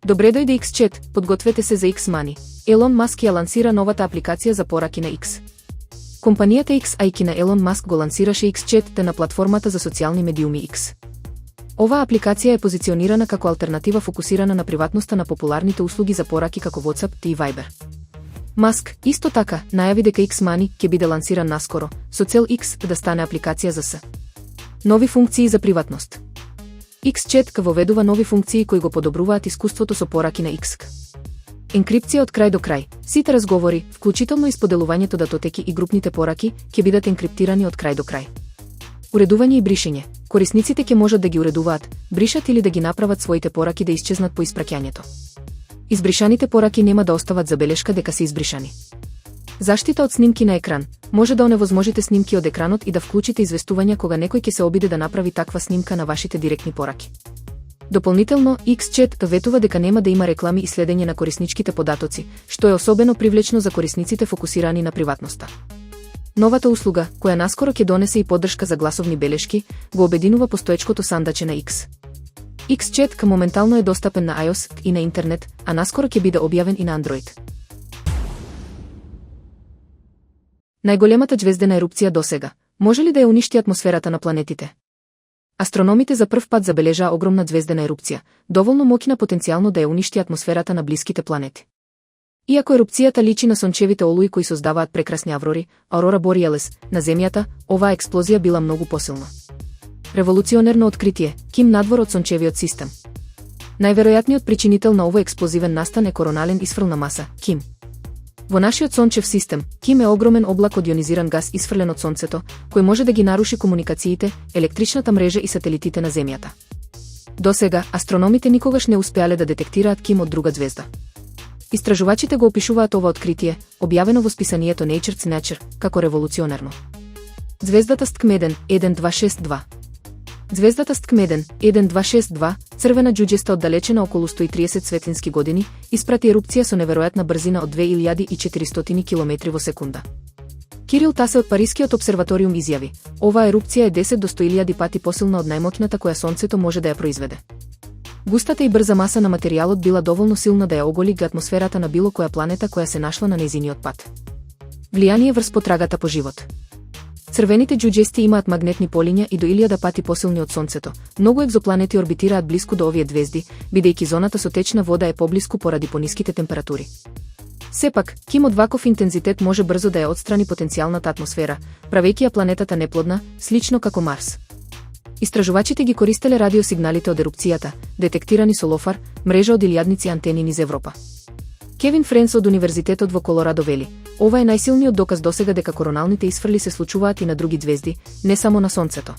Добре дојде X-Chat, подгответе се за X-Money. Елон Маск ја лансира новата апликација за пораки на X. Компанијата X, ајки на Елон Маск, го лансираше X-Chat на платформата за социјални медиуми X. Оваа апликација е позиционирана како алтернатива фокусирана на приватноста на популарните услуги за пораки како WhatsApp и Viber. Маск, исто така, најави дека X-Money ќе биде лансиран наскоро, со цел X да стане апликација за нови функции за приватност. X-Chat воведува нови функции кои го подобруваат искуството со пораки на X. Енкрипција од крај до крај. Сите разговори, вклучително и споделувањето датотеки и групните пораки, ќе бидат енкриптирани од крај до крај. Уредување и бришење. Корисниците ќе можат да ги уредуваат, бришат или да ги направат своите пораки да исчезнат по испраќањето. Избришаните пораки нема да остават забелешка дека се избришани. Заштита од снимки на екран. Може да оневозможите снимки од екранот и да вклучите известувања кога некој ќе се обиде да направи таква снимка на вашите директни пораки. Дополнително, X-Chat ветува дека нема да има реклами и следење на корисничките податоци, што е особено привлечно за корисниците фокусирани на приватноста. Новата услуга, која наскоро ќе донесе и поддршка за гласовни белешки, го обединува постоечкото сандаче на X. X-Chat моментално е достапен на iOS и на интернет, а наскоро ќе биде објавен и на Android. Најголемата ѕвездена ерупција досега. Може ли да ја уништи атмосферата на планетите? Астрономите за прв пат забележаа огромна ѕвездена ерупција, доволно моќна потенцијално да ја уништи атмосферата на блиските планети. Иако ерупцијата личи на сончевите олуи кои создаваат прекрасни аврори, Aurora Borealis, на Земјата, оваа експлозија била многу посилна. Револуционерно откритие, Ким надвор од сончевиот систем. Најверојатниот причинител на овој експлозивен настан е коронален исфрл на маса, Ким. Во нашиот сончев систем, Ким е огромен облак од ионизиран гас исфрлен од сонцето, кој може да ги наруши комуникациите, електричната мрежа и сателитите на Земјата. Досега, астрономите никогаш не успеале да детектираат Ким од друга ѕвезда. Истражувачите го опишуваат ова откритие, објавено во списанието Nature's Nature, како револуционерно. Ѕвездата Сткмеден 1262. Ѕвездата Сткмеден 1262, црвена џуџеста оддалечена околу 130 светлински години, испрати ерупција со неверојатна брзина од 2400 км во секунда. Кирил Тасе од Парискиот обсерваториум изјави: оваа ерупција е 10 до 100.000 пати посилна од најмоќната која сонцето може да ја произведе. Густата и брза маса на материјалот била доволно силна да ја оголи атмосферата на било која планета која се нашла на нејзиниот пат. Влијание врз потрагата по живот. Црвените џуџести имаат магнетни полиња и до 1000 пати посилни од сонцето. Многу екзопланети орбитираат блиску до овие ѕвезди, бидејќи зоната со течна вода е поблиску поради пониските температури. Сепак, Ким од ваков интензитет може брзо да ја отстрани потенцијалната атмосфера, правејќи ја планетата неплодна, слично како Марс. Истражувачите ги користеле радиосигналите од ерупцијата, детектирани со лофар, мрежа од илјадници антени низ Европа. Кевин Френс од Универзитетот во Колорадо вели: ова е најсилниот доказ досега дека короналните исфрли се случуваат и на други ѕвезди, не само на сонцето.